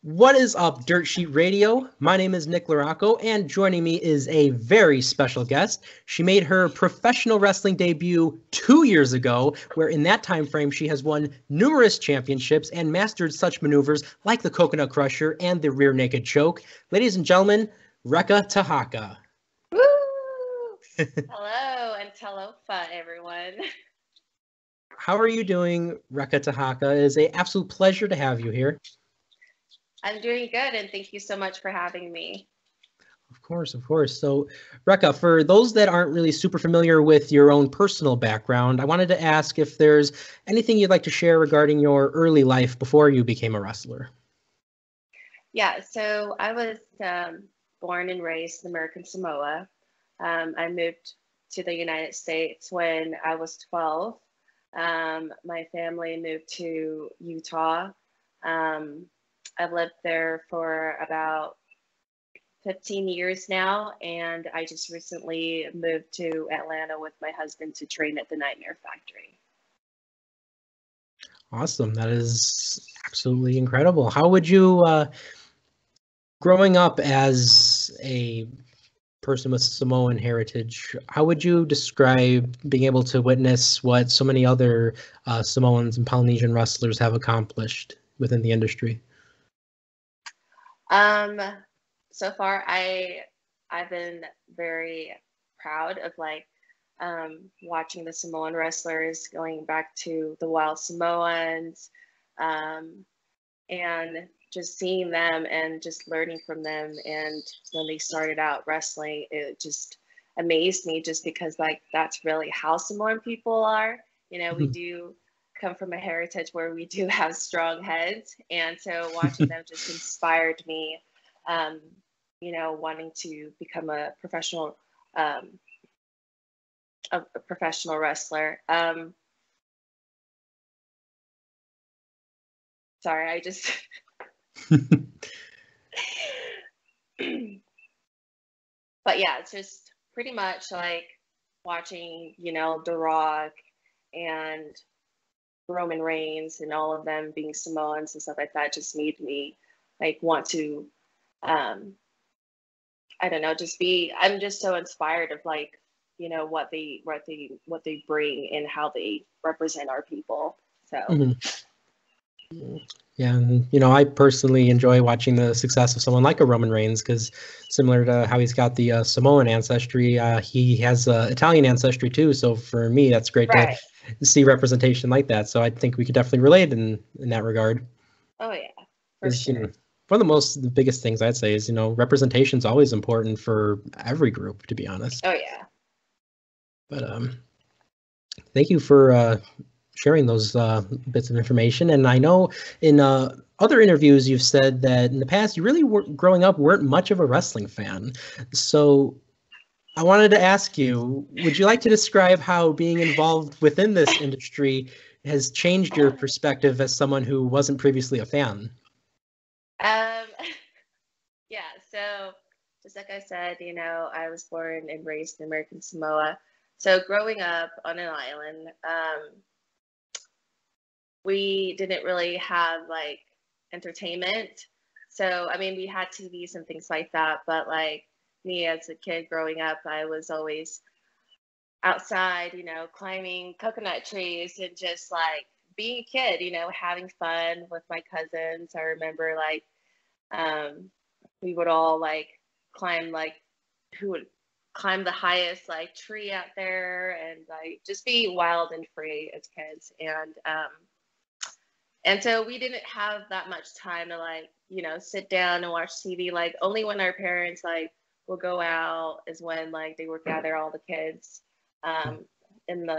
What is up, Dirt Sheet Radio? My name is Nick Larocco, and joining me is a very special guest. She made her professional wrestling debut 2 years ago, where in that time frame she has won numerous championships and mastered such maneuvers like the Coconut Crusher and the Rear Naked Choke. Ladies and gentlemen, Reka Tehaka. Woo! Hello and talofa, everyone. How are you doing, Reka Tehaka? It is an absolute pleasure to have you here. I'm doing good, and thank you so much for having me. Of course. So, Reka, for those that aren't really super familiar with your own personal background, I wanted to ask if there's anything you'd like to share regarding your early life before you became a wrestler. Yeah, so I was born and raised in American Samoa. I moved to the United States when I was 12. My family moved to Utah. I've lived there for about 15 years now, and I just recently moved to Atlanta with my husband to train at the Nightmare Factory. Awesome. That is absolutely incredible. How would you, growing up as a person with Samoan heritage, how would you describe being able to witness what so many other Samoans and Polynesian wrestlers have accomplished within the industry? So far, I've been very proud of watching the Samoan wrestlers, going back to the Wild Samoans, and just seeing them and just learning from them. And when they started out wrestling, it just amazed me, just because that's really how Samoan people are. We do come from a heritage where we do have strong heads, and so watching them just inspired me, wanting to become a professional wrestler. Sorry, I just but yeah, it's just pretty much like watching, The Rock and Roman Reigns and all of them being Samoans and stuff like that just made me want to, I don't know, I'm just so inspired of what they bring and how they represent our people. So. Mm-hmm. Yeah, and, I personally enjoy watching the success of someone like a Roman Reigns, because similar to how he's got the Samoan ancestry, he has Italian ancestry too. So for me, that's great to see representation like that. So I think we could definitely relate in that regard. Oh yeah, for sure. One of the biggest things I'd say is, representation is always important for every group, to be honest. Oh yeah. But thank you for sharing those bits of information. And I know in other interviews you've said that in the past you really growing up weren't much of a wrestling fan. So I wanted to ask you, would you like to describe how being involved within this industry has changed your perspective as someone who wasn't previously a fan? Yeah, so just like I said, I was born and raised in American Samoa. So growing up on an island, we didn't really have entertainment. So, I mean, we had TVs and things like that, but me as a kid growing up, I was always outside, climbing coconut trees and just being a kid, having fun with my cousins. I remember we would all climb, who would climb the highest tree out there, and just be wild and free as kids. And so we didn't have that much time to sit down and watch TV. Only when our parents will go out is when they would gather all the kids in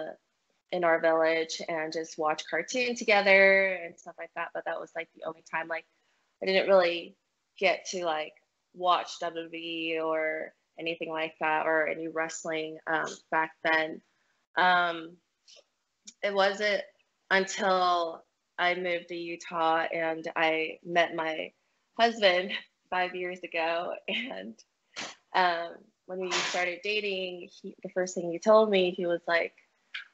our village and just watch cartoon together and stuff like that. But that was the only time I didn't really get to watch WWE or anything like that, or any wrestling back then. It wasn't until I moved to Utah and I met my husband 5 years ago, and when we started dating, the first thing he told me, he was like,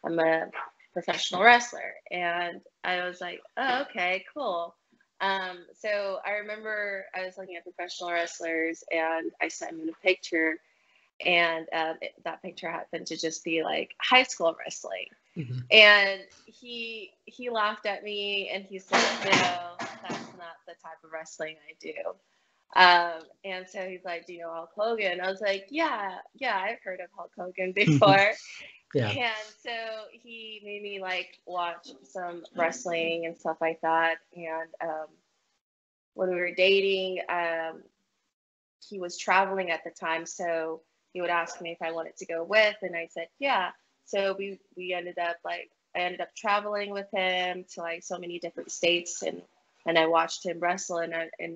I'm a professional wrestler. And I was like, oh, okay, cool. So I remember I was looking at professional wrestlers and I sent him a picture, and that picture happened to just be like high school wrestling. Mm-hmm. And he laughed at me and he said, no, that's not the type of wrestling I do. And so he's like, do you know Hulk Hogan? I was like, yeah, I've heard of Hulk Hogan before. Yeah. And so he made me like watch some wrestling and stuff like that. And when we were dating, he was traveling at the time, so he would ask me if I wanted to go with, and I said yeah. So we ended up like I ended up traveling with him to like so many different states, and I watched him wrestle, and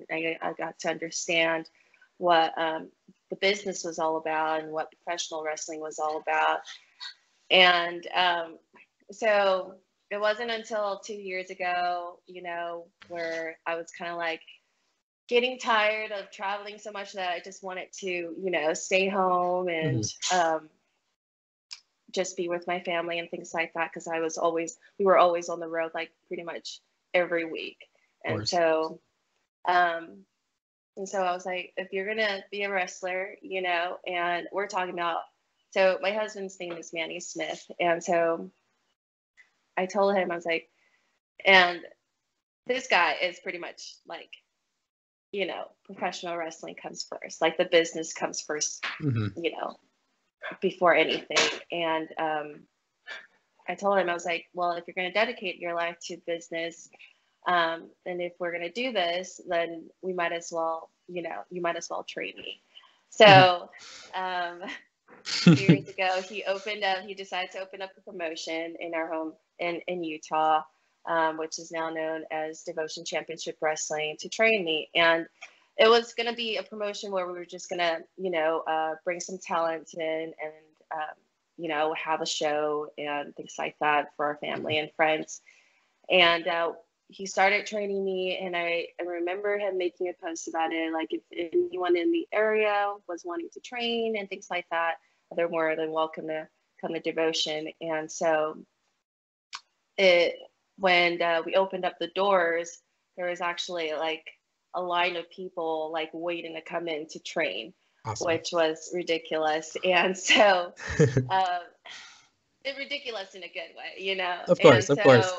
I got to understand what the business was all about and what professional wrestling was all about. And so it wasn't until 2 years ago, where I was kind of like getting tired of traveling so much that I just wanted to, stay home and just be with my family and things like that. Because we were always on the road, like pretty much every week. And so I was like, if you're gonna be a wrestler, and we're talking about, so my husband's name is Manny Smith, and so I told him, I was like, and this guy is pretty much like, professional wrestling comes first, like the business comes first, before anything. And I told him, I was like, well, if you're going to dedicate your life to business, and if we're going to do this, then we might as well, you might as well train me. So 2 years ago, he decided to open up a promotion in our home in Utah, which is now known as Devotion Championship Wrestling, to train me. And it was going to be a promotion where we were just going to, bring some talent in and, have a show and things like that for our family and friends. And he started training me, and I remember him making a post about it, like if anyone in the area was wanting to train and things like that, they're more than welcome to come to Devotion. And so when we opened up the doors, there was actually like a line of people like waiting to come in to train. Awesome. Which was ridiculous. And so ridiculous in a good way, Of course, and of course.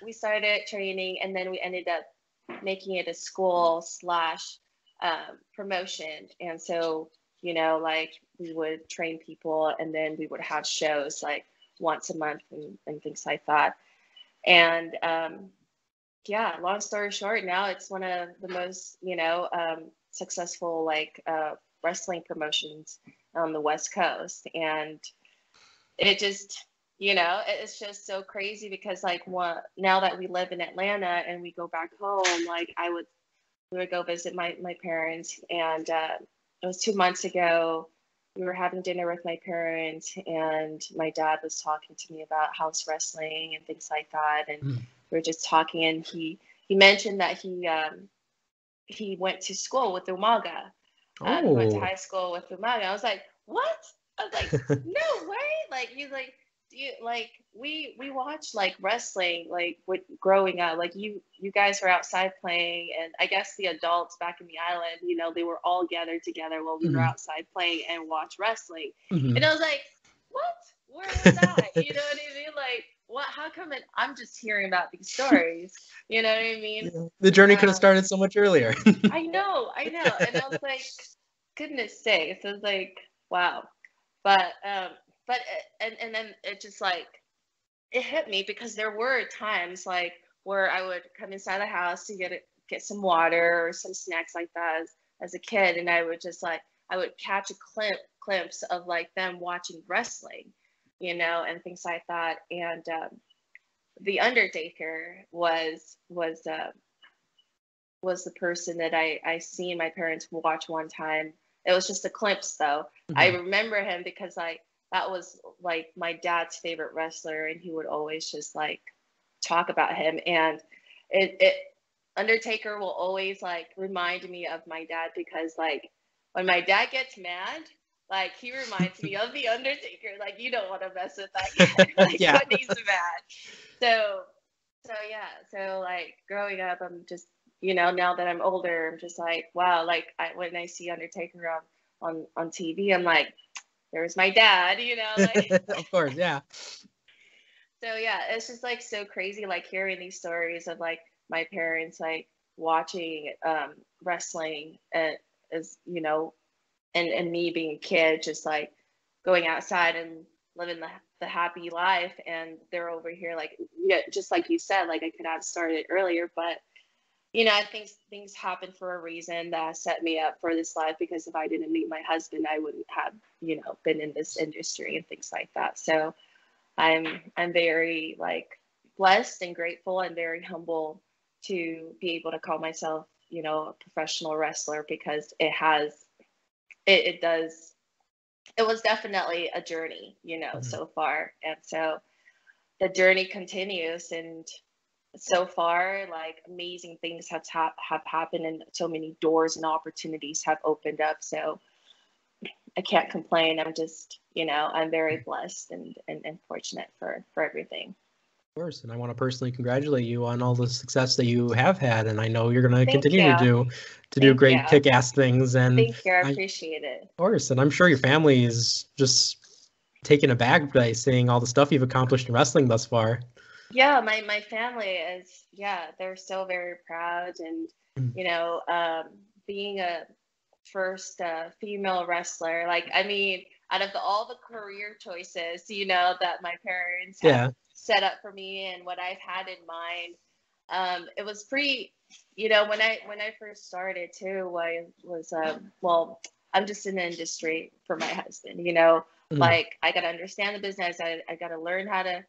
We started training, and then we ended up making it a school / promotion. And so, like we would train people, and then we would have shows like once a month and things like that. And long story short, now it's one of the most, successful like wrestling promotions on the West Coast. And it just, it's just so crazy because like now that we live in Atlanta and we go back home, like we would go visit my parents. And it was 2 months ago. We were having dinner with my parents, and my dad was talking to me about house wrestling and things like that. And we were just talking, and he mentioned that he went to school with Umaga. He went to high school with Umaga. I was like, what? I was like, no way. Like, he's like, we watched like wrestling, like growing up, like you guys were outside playing, and I guess the adults back in the island, they were all gathered together while we were outside playing and watch wrestling. And I was like, what? Where was I? You know what I mean? Like, what? How come I'm just hearing about these stories? You know what I mean? Yeah. The journey could have started so much earlier. I know. And I was like, goodness sakes. I was like, wow. But and then it just like, it hit me because there were times like where I would come inside the house to get some water or some snacks like that as a kid. And I would just like, I would catch a glimpse of like them watching wrestling, and things like that. And the Undertaker was the person that I seen my parents watch one time. It was just a glimpse though. I remember him because like that was like my dad's favorite wrestler, and he would always just like talk about him. And it Undertaker will always like remind me of my dad, because like when my dad gets mad, Like, he reminds me of the Undertaker. Like, you don't want to mess with that guy. Like, Yeah. when he's mad. So yeah. So like growing up, I'm just, now that I'm older, I'm just like, wow. Like, when I see Undertaker on TV, I'm like, there's my dad. Like. Of course, yeah. So yeah, it's just like so crazy, like hearing these stories of like my parents like watching wrestling, and as and me being a kid, just like going outside and living the happy life, and they're over here like, yeah, just like you said, like I could have started earlier, but I think things happen for a reason that set me up for this life, because if I didn't meet my husband, I wouldn't have been in this industry and things like that. So I'm very like blessed and grateful and very humble to be able to call myself, a professional wrestler, because it does, it was definitely a journey, so far. And so the journey continues, and so far, like amazing things have happened, and so many doors and opportunities have opened up. So I can't complain. I'm just, I'm very blessed and fortunate for everything. Of course, and I want to personally congratulate you on all the success that you have had, and I know you're going to Thank continue you. to do Thank great you. kick-ass things. And Thank you. I appreciate it. Of course, and I'm sure your family is just taken aback by seeing all the stuff you've accomplished in wrestling thus far. Yeah, my family is, they're so very proud, and being a first female wrestler, like, I mean, out of all the career choices, that my parents have set up for me and what I've had in mind, it was pretty, when I first started too, I was well, I'm just in the industry for my husband, like I got to understand the business. I got to learn how to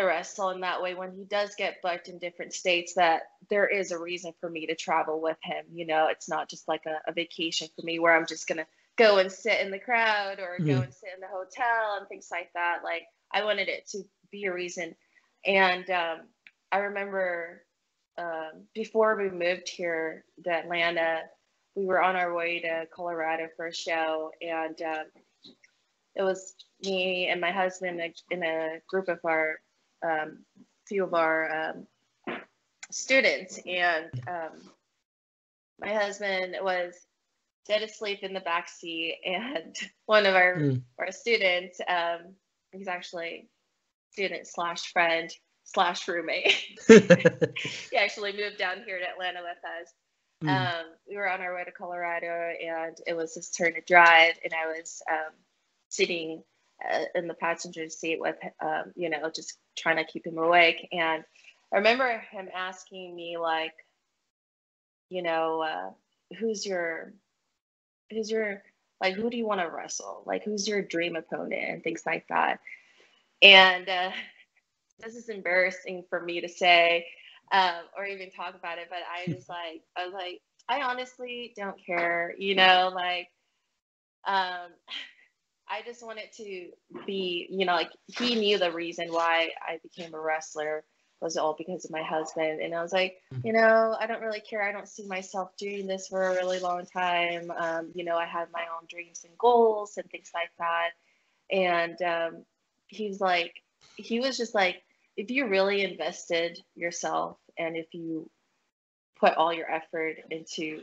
wrestle, and that way when he does get booked in different states, that there is a reason for me to travel with him. It's not just like a vacation for me where I'm just gonna go and sit in the crowd or go and sit in the hotel and things like that. Like, I wanted it to be a reason. And I remember before we moved here to Atlanta, we were on our way to Colorado for a show, and it was me and my husband in a group of our few of our students, and my husband was dead asleep in the back seat, and one of our students, he's actually student slash friend slash roommate, he actually moved down here to Atlanta with us. We were on our way to Colorado, and it was his turn to drive, and I was sitting in the passenger seat with, just trying to keep him awake. And I remember him asking me, like, who's your, like, who do you want to wrestle? Like, who's your dream opponent and things like that. And this is embarrassing for me to say or even talk about it, but I was like, I honestly don't care, like, I just wanted to be, like, he knew the reason why I became a wrestler was all because of my husband. And I was like, I don't really care. I don't see myself doing this for a really long time. I have my own dreams and goals and things like that. And he was just like, if you really invested yourself and if you put all your effort into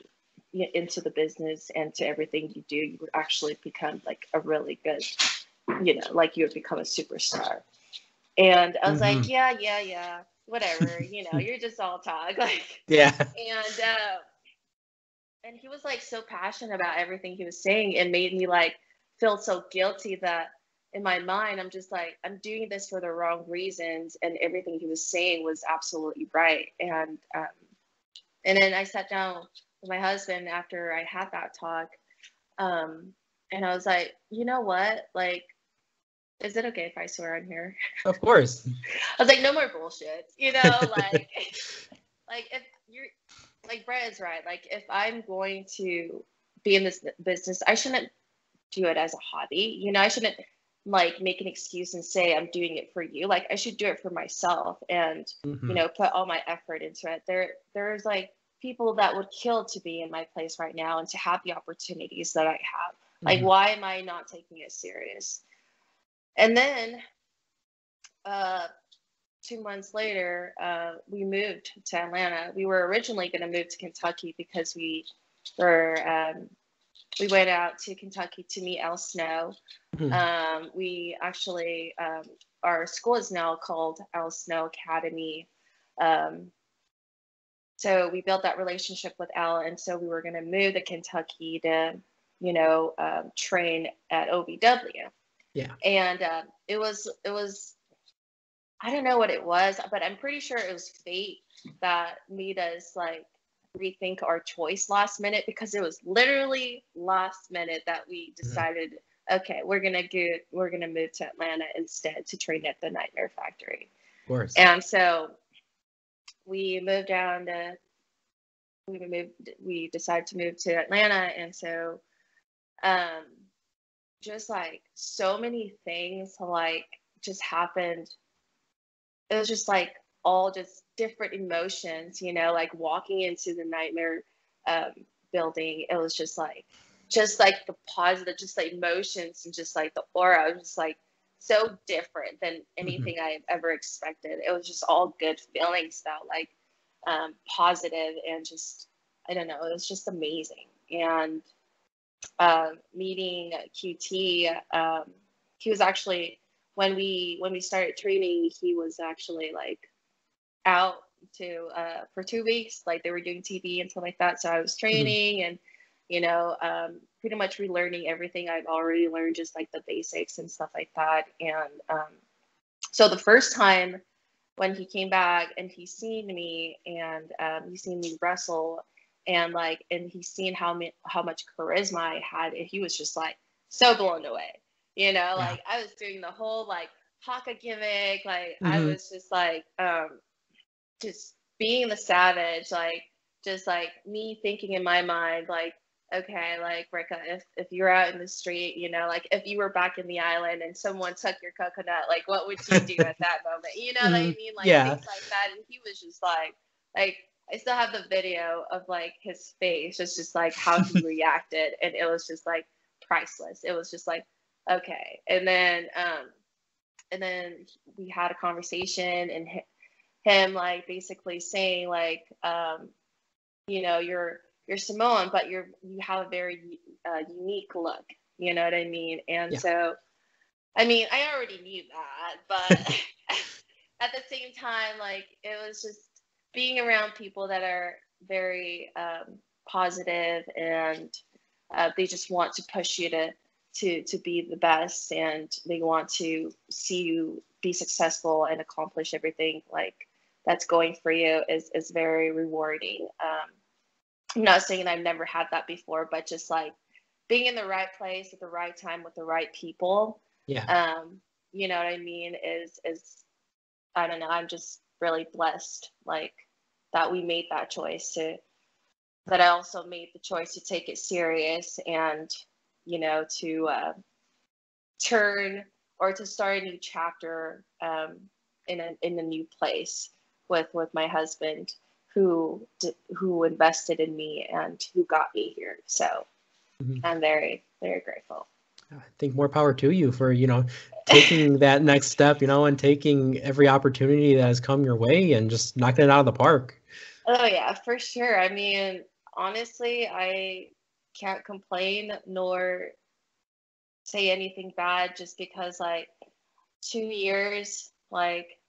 the business and to everything you do, you would actually become like a really good, like you would become a superstar. And I was like, yeah, whatever, you're just all talk, like, yeah. And he was like so passionate about everything he was saying. It made me like feel so guilty that in my mind, I'm just like, I'm doing this for the wrong reasons. And everything he was saying was absolutely right. And then I sat down with my husband after I had that talk. And I was like, you know what? Like, is it okay if I swear on here? Of course. I was like, no more bullshit, like, like if you're, like, Brett is right. Like, if I'm going to be in this business, I shouldn't do it as a hobby. I shouldn't like make an excuse and say I'm doing it for you. Like, I should do it for myself and, put all my effort into it. There's like people that would kill to be in my place right now and to have the opportunities that I have. Like, why am I not taking it serious? And then 2 months later, we moved to Atlanta. We were originally going to move to Kentucky because we went out to Kentucky to meet Al Snow. We actually, our school is now called Al Snow Academy. So we built that relationship with Al, and so we were going to move to Kentucky to, train at OVW. Yeah. And it was, I don't know what it was, but I'm pretty sure it was fate that made us like rethink our choice last minute, because it was literally last minute that we decided, okay, we're gonna move to Atlanta instead to train at the Nightmare Factory. Of course. And so we decided to move to Atlanta, and so just like so many things like just happened. It was just like all just different emotions, like walking into the Nightmare building. It was just like the positive, just like emotions and just like the aura was just like so different than anything I've ever expected. It was just all good feelings though, like positive, and just, I don't know, it was just amazing. And meeting QT, he was actually, when we started training, he was actually like out to for 2 weeks, like they were doing TV and stuff like that. So I was training and pretty much relearning everything I've already learned, just like the basics and stuff like that. And so the first time when he came back and he seen me, and he seen me wrestle, and he's seen how much charisma I had, and he was just like so blown away. Like I was doing the whole like haka gimmick, like I was just like just being the savage, like just like me thinking in my mind, like, okay, like Reka, if you're out in the street, like if you were back in the island and someone took your coconut, like what would you do at that moment? You know what I mean? Like things like that. And he was just like I still have the video of like his face, just like how he reacted, and it was just like priceless. It was just like, okay. And then we had a conversation, and him like basically saying like, you're Samoan, but you have a very unique look. You know what I mean? And so, I mean, I already knew that, but at the same time, like it was just being around people that are very positive, and they just want to push you to be the best, and they want to see you be successful and accomplish everything like that's going for you is very rewarding. I'm not saying I've never had that before, but just like being in the right place at the right time with the right people. Yeah. You know what I mean? Is I don't know. I'm just really blessed, like that we made that choice that I also made the choice to take it serious, and to turn or to start a new chapter in a new place with my husband, who invested in me and who got me here. So I'm very, very grateful. I think more power to you for, taking that next step, and taking every opportunity that has come your way and just knocking it out of the park. Oh yeah, for sure. I mean, honestly, I can't complain nor say anything bad, just because like 2 years, like,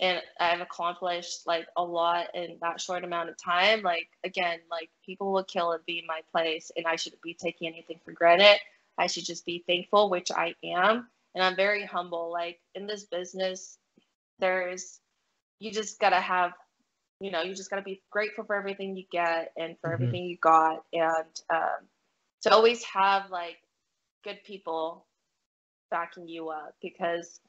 and I've accomplished like a lot in that short amount of time. Like, again, like people will kill and be in my place, and I shouldn't be taking anything for granted. I should just be thankful, which I am. And I'm very humble. Like in this business, you just gotta have, you just gotta be grateful for everything you get and for everything you got. And to always have like good people backing you up, because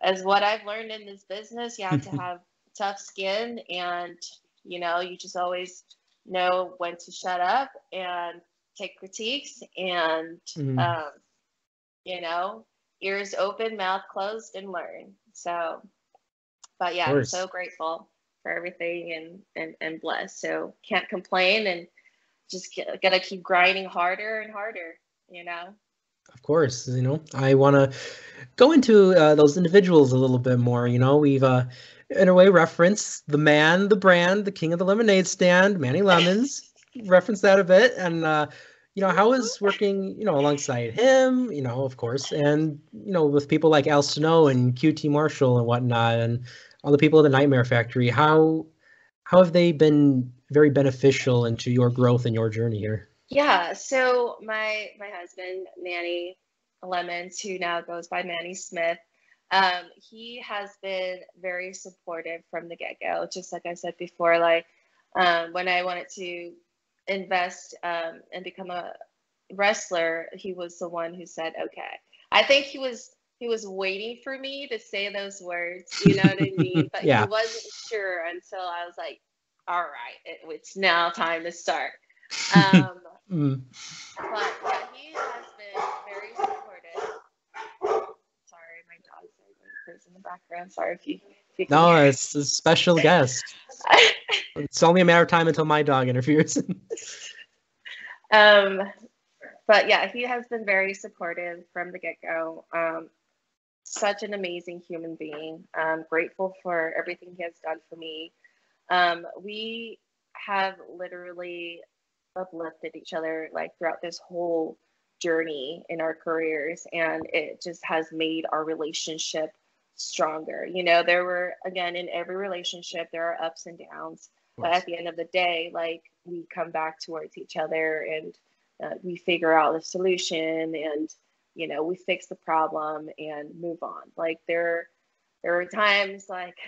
as what I've learned in this business, you have to have tough skin, and you just always know when to shut up and take critiques, and ears open, mouth closed, and learn. So, but yeah, I'm so grateful for everything and blessed. So can't complain. And just gotta keep grinding harder and harder, you know? Of course, I want to go into those individuals a little bit more. We've in a way referenced the man, the brand, the king of the lemonade stand, Manny Lemons. Reference that a bit, and how is working, alongside him, of course, and with people like Al Snow and QT Marshall and whatnot, and all the people at the Nightmare Factory. How have they been very beneficial into your growth and your journey here? Yeah, so my husband, Manny Lemons, who now goes by Manny Smith, he has been very supportive from the get-go. Just like I said before, like when I wanted to invest and become a wrestler, he was the one who said, okay. I think he was waiting for me to say those words, you know what I mean? But Yeah. He wasn't sure until I was like, all right, it's now time to start. But yeah, he has been very supportive. Sorry, my dogs are going crazy in the background. Sorry if you can No, hear. it's a special guest. It's only a matter of time until my dog interferes. But yeah, he has been very supportive from the get-go. Such an amazing human being. I'm grateful for everything he has done for me. We have literally uplifted each other like throughout this whole journey in our careers, and it just has made our relationship stronger. There were, again, in every relationship there are ups and downs, but at the end of the day, like, we come back towards each other, and we figure out the solution, and we fix the problem and move on. Like, there were times like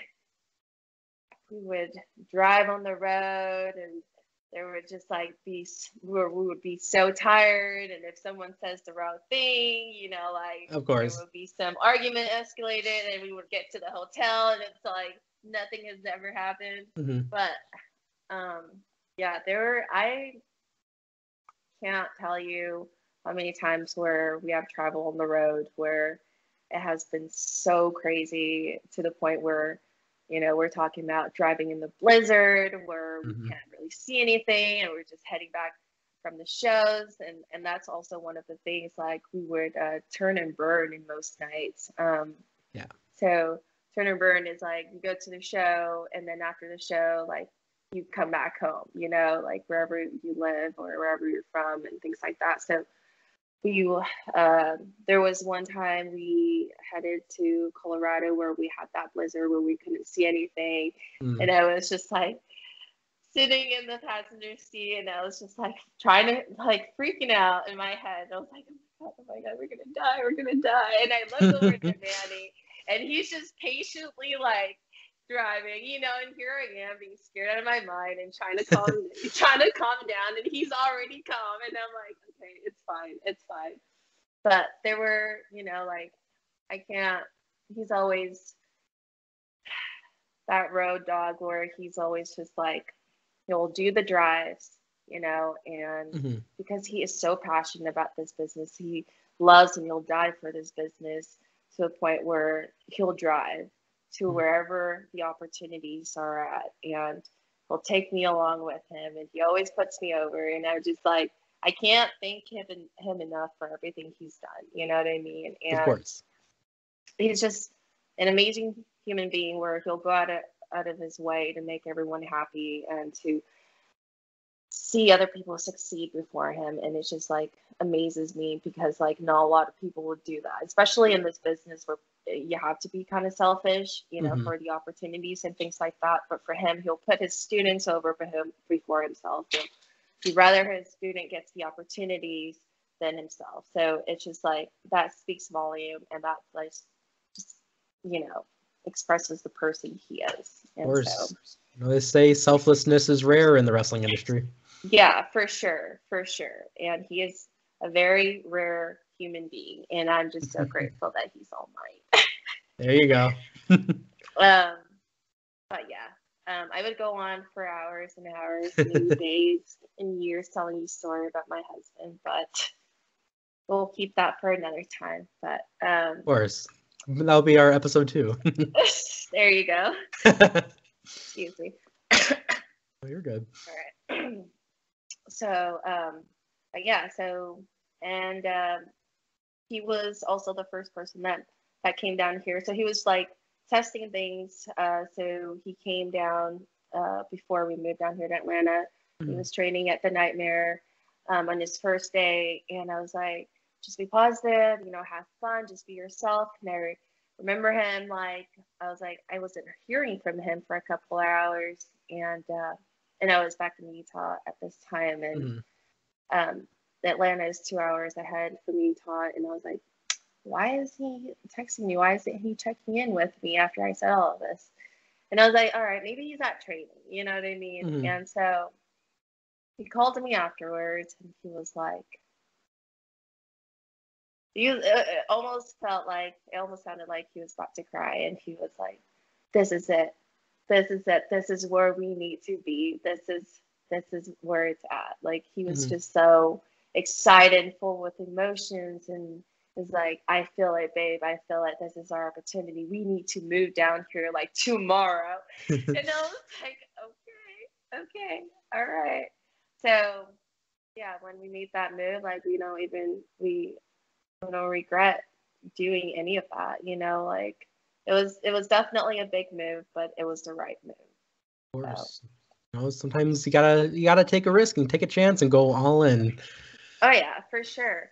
we would drive on the road, and there would just like we would be so tired, and if someone says the wrong thing, like, of course, there would be some argument escalated, and we would get to the hotel, and it's like nothing has ever happened. But yeah, I can't tell you how many times where we have traveled on the road where it has been so crazy to the point where we're talking about driving in the blizzard where we can't really see anything, and we're just heading back from the shows. And that's also one of the things, like, we would turn and burn in most nights. Yeah. So turn and burn is like you go to the show, and then after the show, like, you come back home, like wherever you live or wherever you're from and things like that. So there was one time we headed to Colorado where we had that blizzard where we couldn't see anything. And I was just like sitting in the passenger seat, and I was just like trying to, like, freaking out in my head. I was like, oh my God, we're gonna die. And I looked over to Manny, and he's just patiently like driving, and here I am being scared out of my mind and trying to calm down, and he's already calm, and I'm like, okay, it's fine. But there were, like, he's always that road dog where he's always just like, he'll do the drives, and because he is so passionate about this business, he loves and he'll die for this business to a point where he'll drive to wherever the opportunities are at, and he'll take me along with him, and he always puts me over, and I'm just like, I can't thank him enough for everything he's done. You know what I mean? And of course, he's just an amazing human being where he'll go out of his way to make everyone happy and to see other people succeed before him. And it's just like amazes me, because like not a lot of people would do that, especially in this business where you have to be kind of selfish, for the opportunities and things like that. But for him, he'll put his students over before himself. He'd rather his student gets the opportunities than himself. So it's just like, that speaks volume, and that, like, just, expresses the person he is. And of course. They say selflessness is rare in the wrestling industry. Yeah, for sure. And he is a very rare human being, and I'm just so grateful that he's all mine. There you go. But yeah, I would go on for hours and hours and days and years telling you a story about my husband, but we'll keep that for another time. But of course, that'll be our episode 2. There you go. Excuse me. Oh, you're good. All right. So, but yeah, so, and he was also the first person that came down here. So he was like testing things. So he came down before we moved down here to Atlanta. He was training at the Nightmare on his first day, and I was like, just be positive, you know, have fun, just be yourself. And I remember him like I was like I wasn't hearing from him for a couple of hours, and I was back in Utah at this time, and Atlanta is 2 hours ahead from Utah, and I was like, why is he texting me? Why isn't he checking in with me after I said all of this? And I was like, all right, maybe he's at training, you know what I mean? And so he called me afterwards, and he was like, it almost felt like, it almost sounded like he was about to cry, and he was like, this is it. This is it. This is where we need to be. This is where it's at. Like, he was just so excited, full with emotions, and was like, I feel it, babe. I feel it. This is our opportunity. We need to move down here like tomorrow. And I was like, okay, all right. So yeah, when we made that move, like we don't regret doing any of that, you know, like it was definitely a big move, but it was the right move. Of course. So. You know, sometimes you gotta take a risk and take a chance and go all in. Oh yeah, for sure.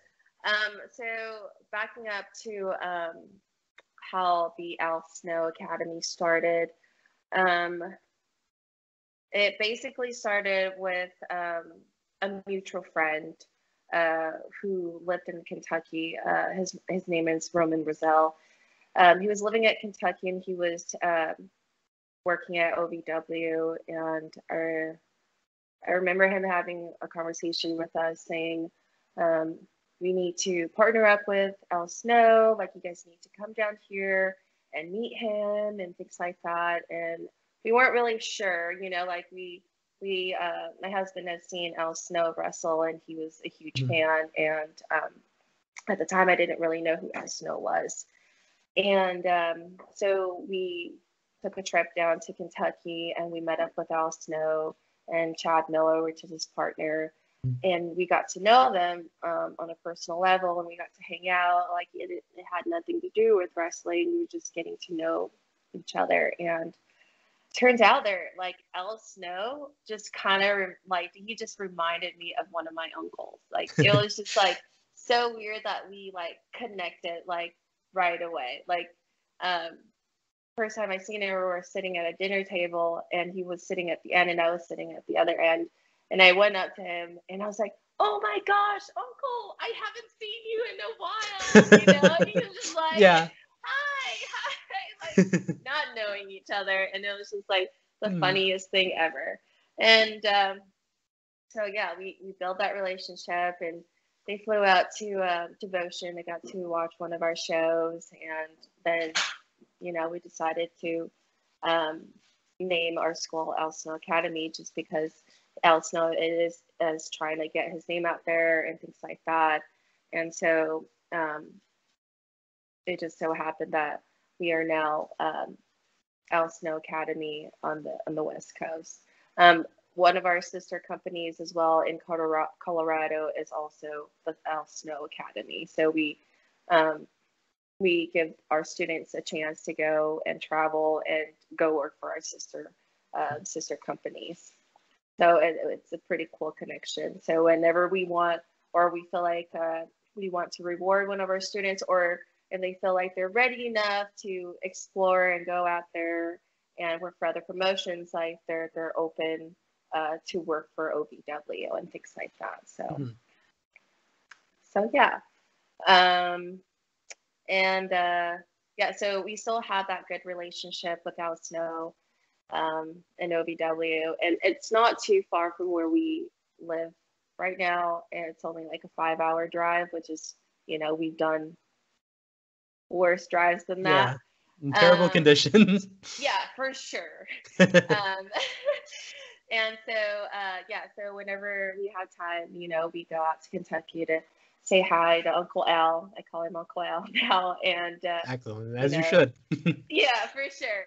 So backing up to how the Al Snow Academy started, it basically started with a mutual friend who lived in Kentucky. His name is Roman Roselle. He was living at Kentucky, and he was working at OVW, and I remember him having a conversation with us saying, we need to partner up with Al Snow, like you guys need to come down here and meet him and things like that. And we weren't really sure, you know, like my husband had seen Al Snow wrestle, and he was a huge fan. And at the time, I didn't really know who Al Snow was. And so we took a trip down to Kentucky, and we met up with Al Snow and Chad Miller, which is his partner. And we got to know them on a personal level, and we got to hang out. Like it had nothing to do with wrestling. We were just getting to know each other. And turns out they're like Al Snow just kind of like he just reminded me of one of my uncles. Like it was just like so weird that we like connected like right away. Like first time I seen him, we were sitting at a dinner table, and he was sitting at the end, and I was sitting at the other end. And I went up to him, and I was like, "Oh my gosh, Uncle! I haven't seen you in a while." You know, and he was just like, yeah. Hi, like not knowing each other, and it was just like the funniest thing ever. And so yeah, we built that relationship, and they flew out to Devotion. I got to watch one of our shows, and then you know we decided to name our school Al Snow Academy, just because Al Snow is trying to get his name out there and things like that. And so it just so happened that we are now Al Snow Academy on the West Coast. One of our sister companies as well in Colorado is also the Al Snow Academy. So we give our students a chance to go and travel and go work for our sister companies. So it's a pretty cool connection. So whenever we want, or we feel like we want to reward one of our students, or if they feel like they're ready enough to explore and go out there and work for other promotions, like they're open to work for OVW and things like that. So, so yeah. So we still have that good relationship with Al Snow and OVW, and it's not too far from where we live right now, and it's only like a 5-hour drive, which is, you know, we've done worse drives than that. In terrible conditions. Yeah, for sure. And so so whenever we have time, you know, we go out to Kentucky to say hi to Uncle Al. I call him Uncle Al now, and excellent, as you should. Yeah, for sure.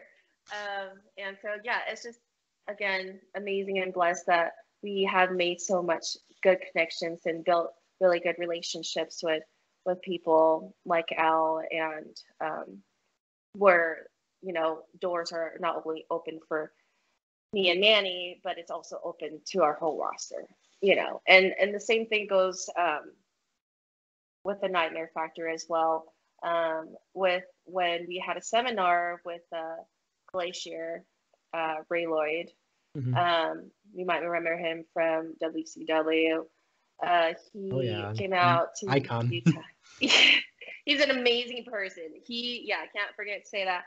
And so yeah, it's just again amazing and blessed that we have made so much good connections and built really good relationships with people like Al, and where, you know, doors are not only open for me and Manny, but it's also open to our whole roster, you know. And the same thing goes with the Nightmare Factor as well. With when we had a seminar with Glacier, Ray Lloyd. You might remember him from WCW. He came out to icon. Utah. He's an amazing person. I can't forget to say that.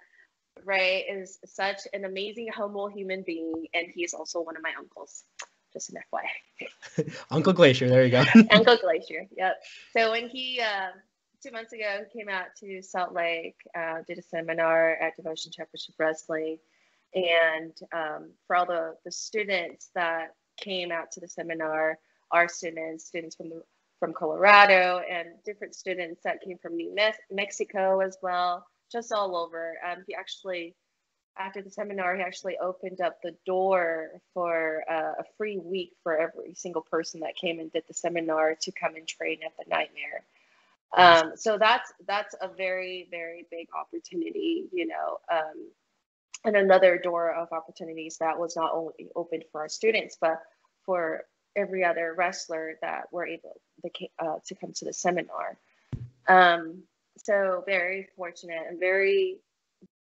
Ray is such an amazing, humble human being, and he's also one of my uncles. Just an FYI. Uncle Glacier, there you go. Uncle Glacier, yep. So when he 2 months ago came out to Salt Lake, did a seminar at Devotion Championship Wrestling, and for all the students that came out to the seminar, our students from Colorado, and different students that came from New Mexico as well, just all over. He actually, after the seminar, he actually opened up the door for a free week for every single person that came and did the seminar to come and train at the Nightmare. So that's a very, very big opportunity, you know, and another door of opportunities that was not only open for our students, but for every other wrestler that were able to come to the seminar. So very fortunate and very,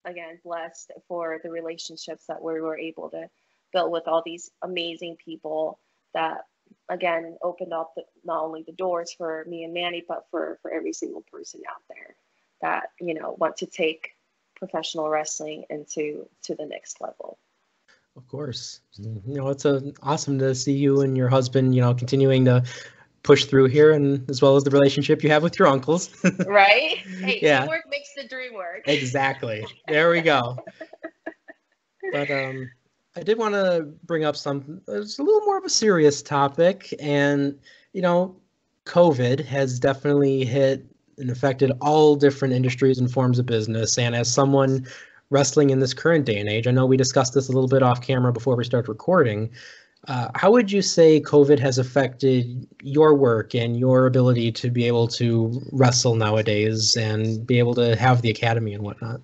again, blessed for the relationships that we were able to build with all these amazing people that, again, opened up not only the doors for me and Manny, but for every single person out there that, you know, want to take professional wrestling into the next level. Of course. You know, it's awesome to see you and your husband, you know, continuing to push through here, and as well as the relationship you have with your uncles. Right? Hey, teamwork makes the dream work. Exactly. There we go. But I did want to bring up it's a little more of a serious topic, and, you know, COVID has definitely hit and affected all different industries and forms of business. And as someone wrestling in this current day and age, I know we discussed this a little bit off camera before we start recording. How would you say COVID has affected your work and your ability to be able to wrestle nowadays and be able to have the academy and whatnot?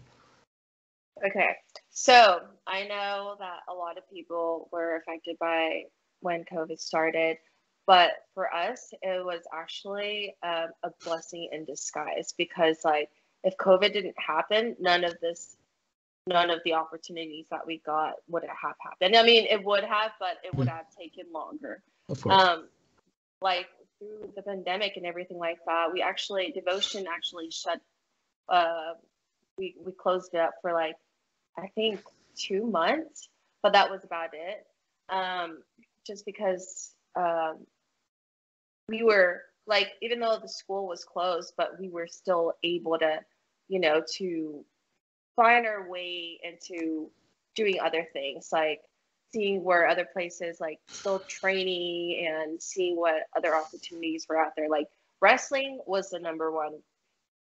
Okay, so I know that a lot of people were affected by when COVID started, but for us, it was actually a blessing in disguise, because, like, if COVID didn't happen, none of the opportunities that we got would have happened. I mean, it would have, but it would have taken longer. Of course. Like through the pandemic and everything like that, Devotion actually shut. We closed it up for, like, I think 2 months, but that was about it. Just because we were, like, even though the school was closed, but we were still able to, you know, to find our way into doing other things, like seeing where other places, like, still training and seeing what other opportunities were out there. Like, wrestling was the number one,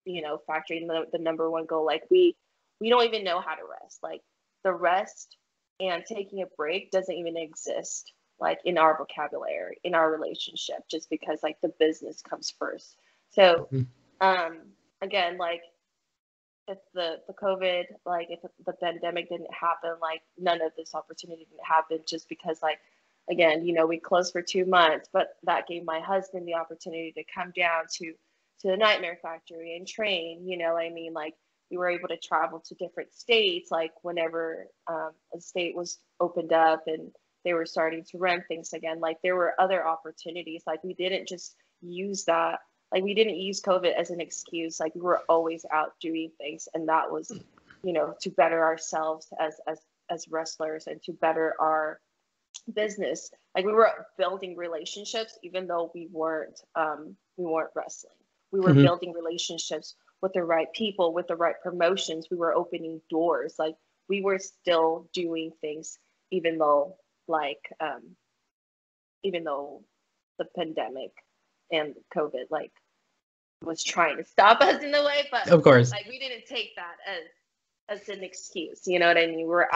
you know, factor, the number one goal. Like, we don't even know how to rest. Like, the rest and taking a break doesn't even exist, like, in our vocabulary, in our relationship, just because, like, the business comes first. So again, like, if the COVID, like, if the pandemic didn't happen, like, none of this opportunity didn't happen, just because, like, again, you know, we closed for 2 months, but that gave my husband the opportunity to come down to the Nightmare Factory and train, you know what I mean? Like, we were able to travel to different states, like, whenever a state was opened up and they were starting to run things again. Like, there were other opportunities. Like, we didn't just use that. Like, we didn't use COVID as an excuse. Like, we were always out doing things, and that was, you know, to better ourselves as wrestlers and to better our business. Like, we were building relationships, even though we weren't wrestling. We were building relationships with the right people, with the right promotions. We were opening doors. Like, we were still doing things, even though the pandemic and COVID, like, was trying to stop us in the way. But of course, like, we didn't take that as an excuse. You know what I mean? We're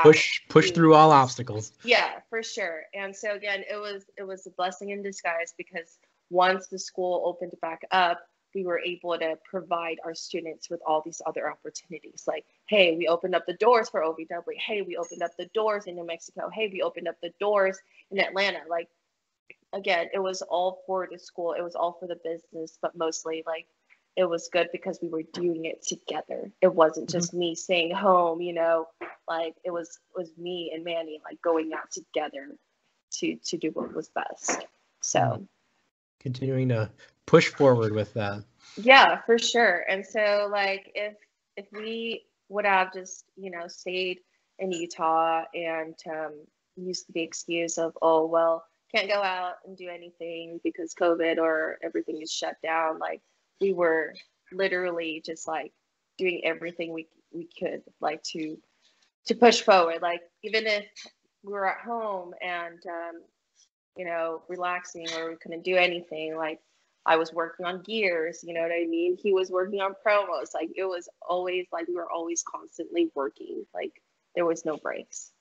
push through all obstacles. Yeah, for sure. And so again, it was a blessing in disguise, because once the school opened back up, we were able to provide our students with all these other opportunities. Like, hey, we opened up the doors for OVW. Hey, we opened up the doors in New Mexico. Hey, we opened up the doors in Atlanta. Like, again, it was all for the school. It was all for the business, but mostly like it was good because we were doing it together. It wasn't just me staying home, you know, like it was me and Manny like going out together to do what was best. So continuing to push forward with that. Yeah, for sure. And so like if we would have just, you know, stayed in Utah and used the excuse of, oh well, can't go out and do anything because COVID or everything is shut down, like we were literally just like doing everything we could like to push forward. Like even if we were at home and you know, relaxing or we couldn't do anything, like I was working on gears, you know what I mean? He was working on promos. Like it was always like we were always constantly working. Like there was no breaks.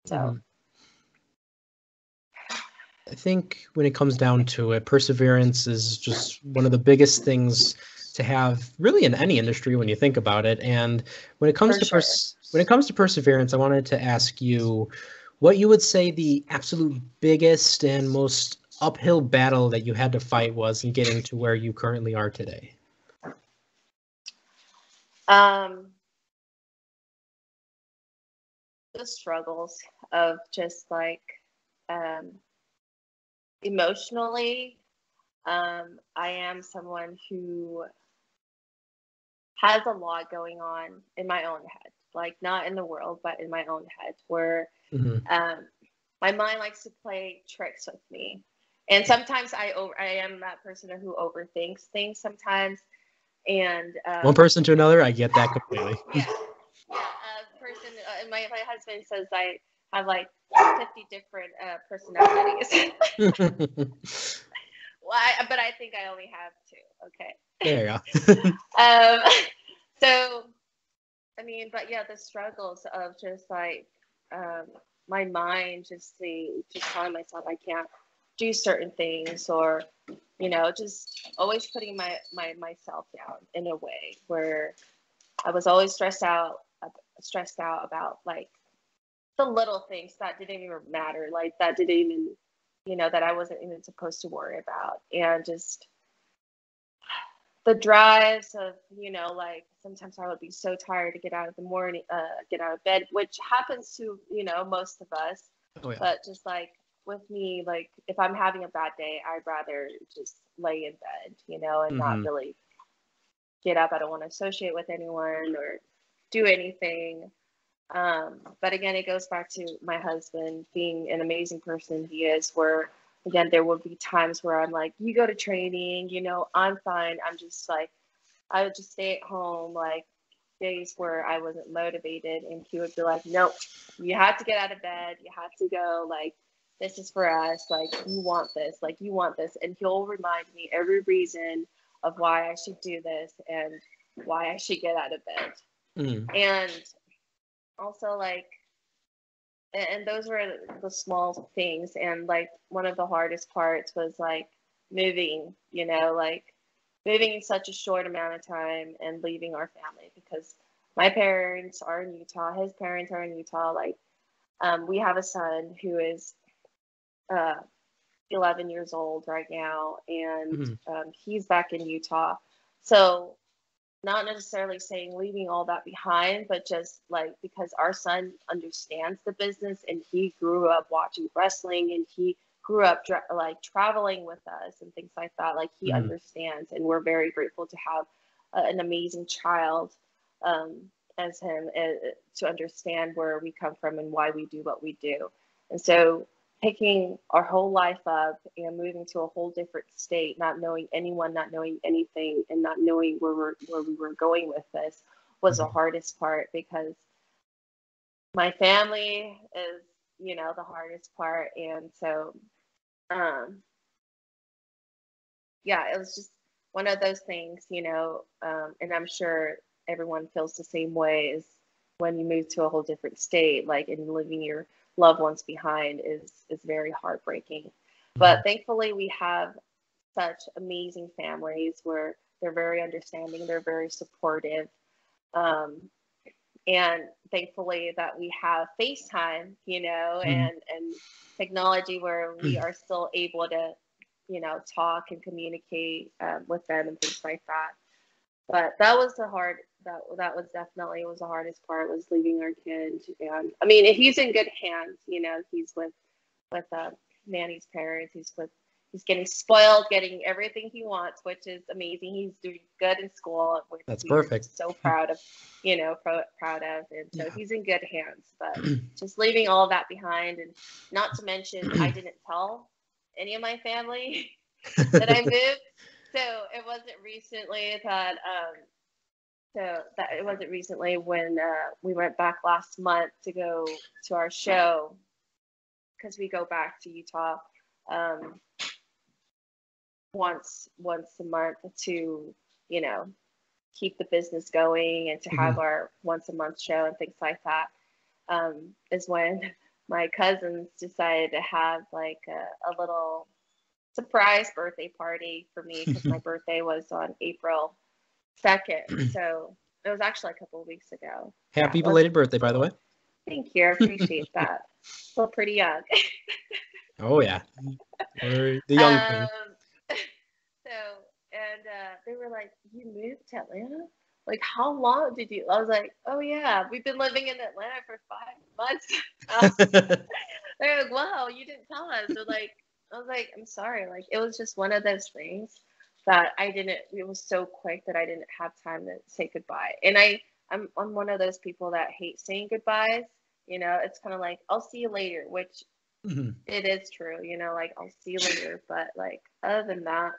So I think when it comes down to it, perseverance is just one of the biggest things to have really in any industry when you think about it. And when it comes to perseverance, I wanted to ask you what you would say the absolute biggest and most uphill battle that you had to fight was in getting to where you currently are today. The struggles of just like emotionally, I am someone who has a lot going on in my own head, like not in the world, but in my own head, where my mind likes to play tricks with me. And sometimes I am that person who overthinks things sometimes. And one person to another, I get that completely. Yeah. Person. My husband says I have like 50 different personalities. Well, but I think I only have 2. Okay. There you go. So, I mean, but yeah, the struggles of just like my mind just telling myself I can't do certain things, or you know, just always putting myself down in a way where I was always stressed out about like the little things that didn't even matter, like that didn't even, you know, that I wasn't even supposed to worry about. And just the drives of, you know, like sometimes I would be so tired to get out of bed, which happens to, you know, most of us. Oh, yeah. But just like with me, like if I'm having a bad day, I'd rather just lay in bed, you know, and not really get up. I don't want to associate with anyone or do anything. But again, it goes back to my husband being an amazing person he is, where again, there will be times where I'm like, you go to training, you know, I'm fine. I'm just like, I would just stay at home, like days where I wasn't motivated, and he would be like, nope, you have to get out of bed. You have to go. Like, this is for us. Like, you want this. Like, you want this. And he'll remind me every reason of why I should do this and why I should get out of bed. And also, like, and those were the small things. And like one of the hardest parts was like moving, you know, like moving in such a short amount of time and leaving our family, because my parents are in Utah, his parents are in Utah. Like we have a son who is 11 years old right now, and he's back in Utah. So not necessarily saying leaving all that behind, but just like because our son understands the business and he grew up watching wrestling and he grew up like traveling with us and things like that. Like he understands, and we're very grateful to have an amazing child as him to understand where we come from and why we do what we do. And so picking our whole life up and moving to a whole different state, not knowing anyone, not knowing anything, and not knowing where we were going with this was the hardest part, because my family is, you know, the hardest part. And so, yeah, it was just one of those things, you know, and I'm sure everyone feels the same way, is when you move to a whole different state, like, and leaving your loved ones behind is very heartbreaking. But thankfully, we have such amazing families where they're very understanding, they're very supportive. And thankfully that we have FaceTime, and technology where we are still able to, talk and communicate with them and things like that. But that was that was definitely was the hardest part, was leaving our kid. And I mean, he's in good hands, he's with Manny's parents. He's getting spoiled, getting everything he wants, which is amazing. He's doing good in school, which that's perfect. So proud of, proud of. And so he's in good hands. But just leaving all of that behind, and not to mention, I didn't tell any of my family that I moved. So it wasn't recently when we went back last month to go to our show, because we go back to Utah once a month to, keep the business going and to have our once a month show and things like that, is when my cousins decided to have like a little surprise birthday party for me, because my birthday was on April 2nd. So it was actually a couple of weeks ago. Happy belated birthday, by the way. Thank you. I appreciate that. Still pretty young. Oh, yeah. We're the young thing. They were like, "You moved to Atlanta? Like, how long did you?" I was like, "Oh yeah, we've been living in Atlanta for 5 months." They're like, "Wow, you didn't tell us." I was like, "I'm sorry." Like, it was just one of those things that it was so quick that I didn't have time to say goodbye. And I'm one of those people that hate saying goodbyes. It's kind of like, "I'll see you later," which it is true, like, "I'll see you later." But like, other than that,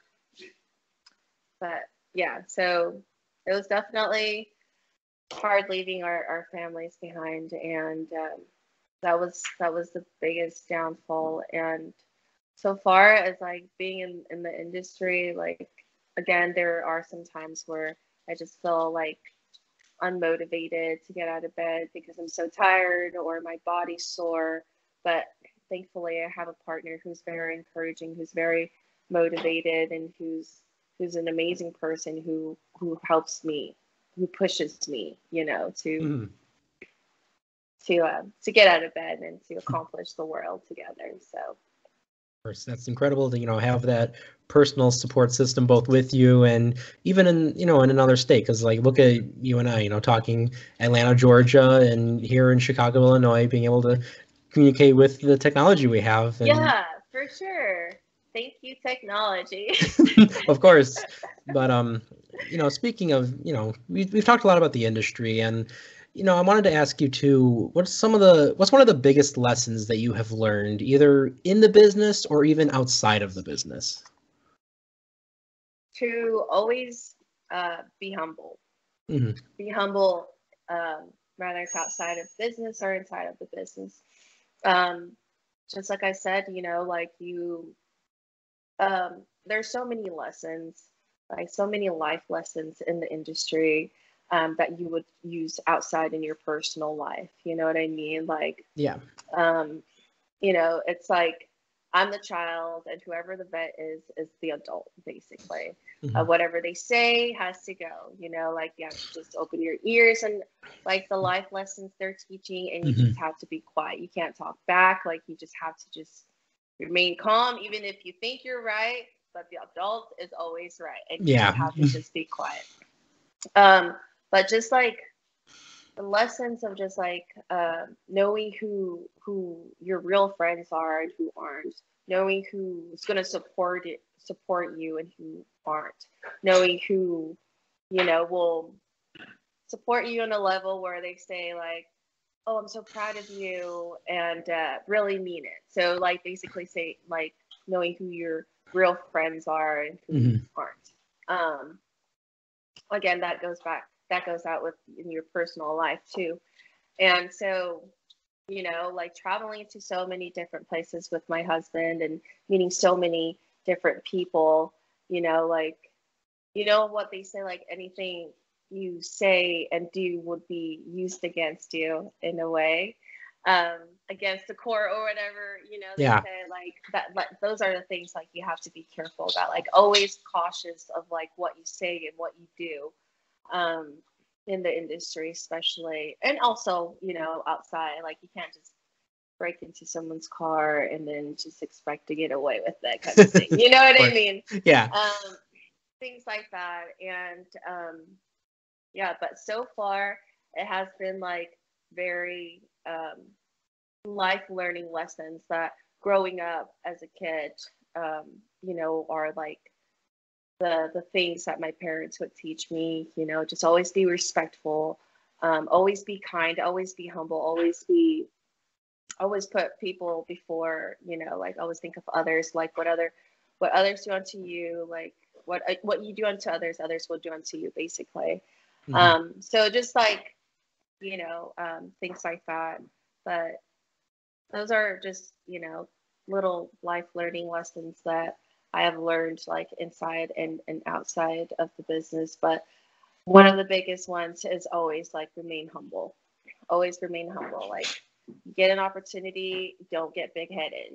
but yeah, so it was definitely hard leaving our families behind. And that was the biggest downfall. And so far as like being in the industry, like, again, there are some times where I just feel like unmotivated to get out of bed because I'm so tired or my body's sore. But thankfully I have a partner who's very encouraging, who's very motivated, and who's an amazing person who helps me, who pushes me, to get out of bed and to accomplish the world together. So of course, that's incredible to have that personal support system both with you and even in in another state. Because like, look at you and I, talking Atlanta, Georgia, and here in Chicago, Illinois, being able to communicate with the technology we have. And yeah, for sure. Thank you, technology. Of course. But speaking of, we've talked a lot about the industry, and I wanted to ask you too, what's one of the biggest lessons that you have learned, either in the business or even outside of the business? To always be humble. Be humble, whether it's outside of business or inside of the business. Just like I said, like there's so many lessons, like so many life lessons in the industry that you would use outside in your personal life. You know what I mean? Like, yeah. It's like, I'm the child and whoever the vet is the adult, basically. Whatever they say has to go, like, you have to just open your ears and like the life lessons they're teaching, and you just have to be quiet. You can't talk back. Like, you just have to just remain calm, even if you think you're right, but the adult is always right. And you just have to just be quiet. But just like the lessons of just like knowing who your real friends are and who aren't, knowing who's going to support you and who aren't, knowing who will support you on a level where they say like, "Oh, I'm so proud of you," and really mean it. So like, basically say like, knowing who your real friends are and who aren't. Again, that goes out with in your personal life too. And so, like, traveling to so many different places with my husband and meeting so many different people, like, what they say, like, anything you say and do would be used against you in a way, against the court or whatever, they Yeah. say like that, like those are the things like you have to be careful about, like always cautious of like what you say and what you do, in the industry especially, and also, outside, like you can't just break into someone's car and then just expect to get away with that kind of thing. You know what I mean? Yeah. Things like that. And yeah, but so far it has been like very life learning lessons that growing up as a kid, are like the things that my parents would teach me, just always be respectful, always be kind, always be humble, always put people before, like always think of others, like what others do unto you, like what you do unto others, others will do unto you, basically. So just like, things like that. But those are just, little life learning lessons that I have learned like inside and outside of the business. But one of the biggest ones is always like remain humble. Always remain humble. Like get an opportunity, don't get big headed,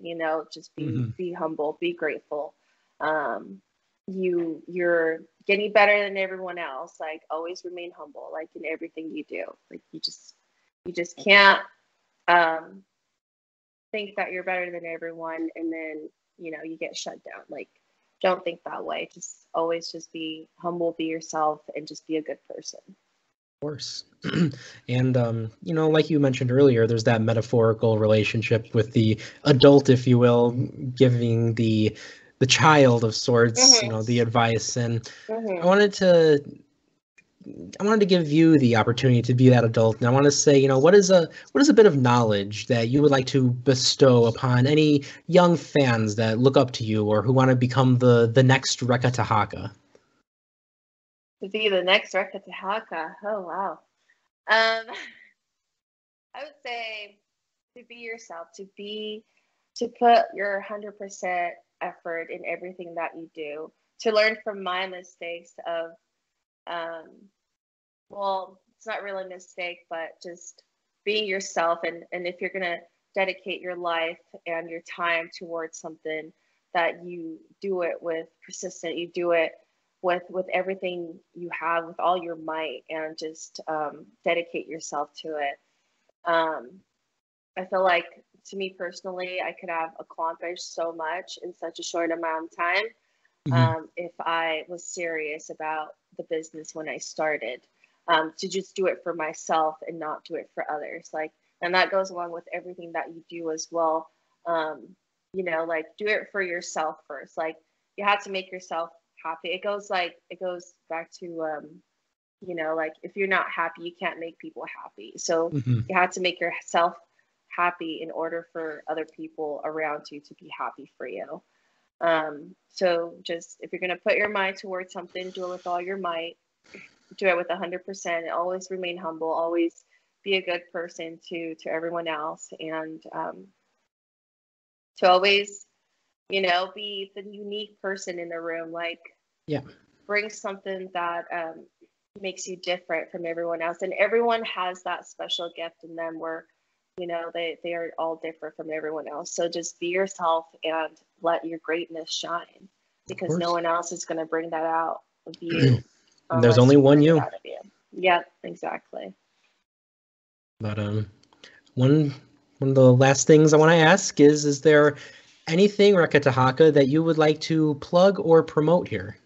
just be humble, be grateful. You're getting better than everyone else. Like always remain humble, like in everything you do. Like you just can't think that you're better than everyone and then you get shut down. Like don't think that way. Just always just be humble, be yourself, and just be a good person. Of course. And like you mentioned earlier, there's that metaphorical relationship with the adult, if you will, giving the child of sorts, the advice. And I wanted to give you the opportunity to be that adult, and I want to say, what is a bit of knowledge that you would like to bestow upon any young fans that look up to you or who want to become the next Reka Tehaka? To be the next Reka Tehaka. Oh wow. I would say to be yourself, to put your 100% effort in everything that you do, to learn from my mistakes of well, it's not really a mistake, but just being yourself. And if you're going to dedicate your life and your time towards something, that you do it with persistent, you do it with everything you have, with all your might, and just dedicate yourself to it. I feel like, to me personally, I could have accomplished so much in such a short amount of time if I was serious about the business when I started. To just do it for myself and not do it for others. Like, and that goes along with everything that you do as well. Like do it for yourself first. Like you have to make yourself happy. It goes back to, like if you're not happy, you can't make people happy. So you have to make yourself happy in order for other people around you to be happy for you. So just, if you're going to put your mind towards something, do it with all your might. Do it with 100%. Always remain humble. Always be a good person to everyone else, and to always, be the unique person in the room. Like, bring something that makes you different from everyone else. And everyone has that special gift in them where, they are all different from everyone else. So just be yourself and let your greatness shine, because no one else is going to bring that out of you. There's only one you. Yeah, exactly. But one of the last things I want to ask is there anything, Reka Tehaka, that you would like to plug or promote here?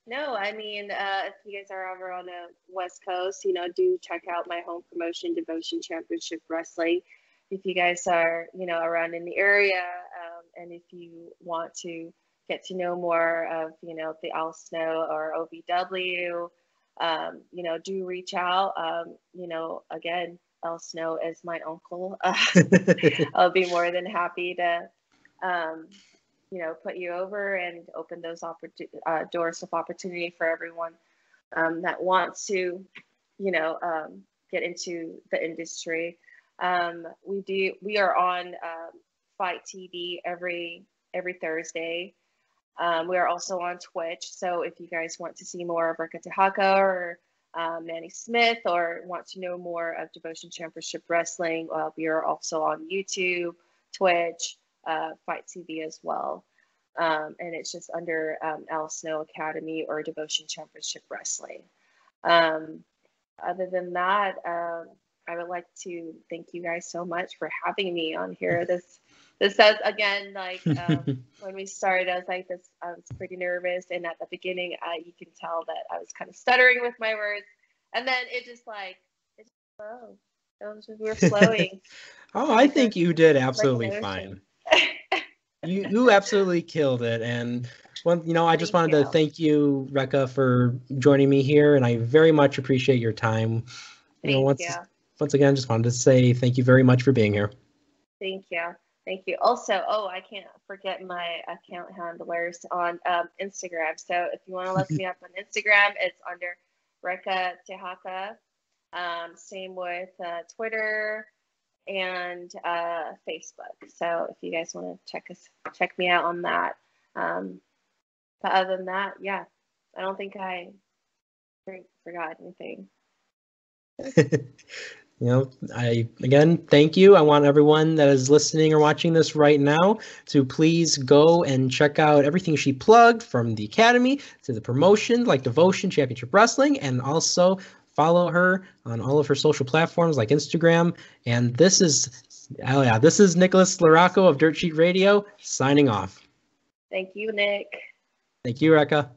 No, I mean, if you guys are over on the West Coast, do check out my home promotion, Devotion Championship Wrestling. If you guys are, around in the area, and if you want to get to know more of, the Al Snow or OVW, do reach out. Again, Al Snow is my uncle. I'll be more than happy to, put you over and open those doors of opportunity for everyone that wants to, get into the industry. We are on Fight TV every Thursday. We are also on Twitch. So if you guys want to see more of Reka Tehaka or Manny Smith, or want to know more of Devotion Championship Wrestling, we are also on YouTube, Twitch, Fight TV as well. And it's just under Al Snow Academy or Devotion Championship Wrestling. Other than that, I would like to thank you guys so much for having me on here. This says again, like when we started, I was pretty nervous, and at the beginning, you can tell that I was kind of stuttering with my words, and then it just flowed. We were flowing. Oh, I think you did absolutely fine. You absolutely killed it, and I just wanted to thank you, Reka, for joining me here, and I very much appreciate your time. Once again, just wanted to say thank you very much for being here. Thank you. Also, I can't forget my account handlers on Instagram. So if you want to look me up on Instagram, it's under Reka Tehaka. Same with Twitter and Facebook. So if you guys want to check me out on that. But other than that, yeah, I don't think I forgot anything. I again thank you. I want everyone that is listening or watching this right now to please go and check out everything she plugged, from the Academy to the promotion like Devotion Championship Wrestling, and also follow her on all of her social platforms like Instagram. And this is Nicholas Larocco of Dirt Sheet Radio signing off. Thank you, Nick. Thank you, Reka.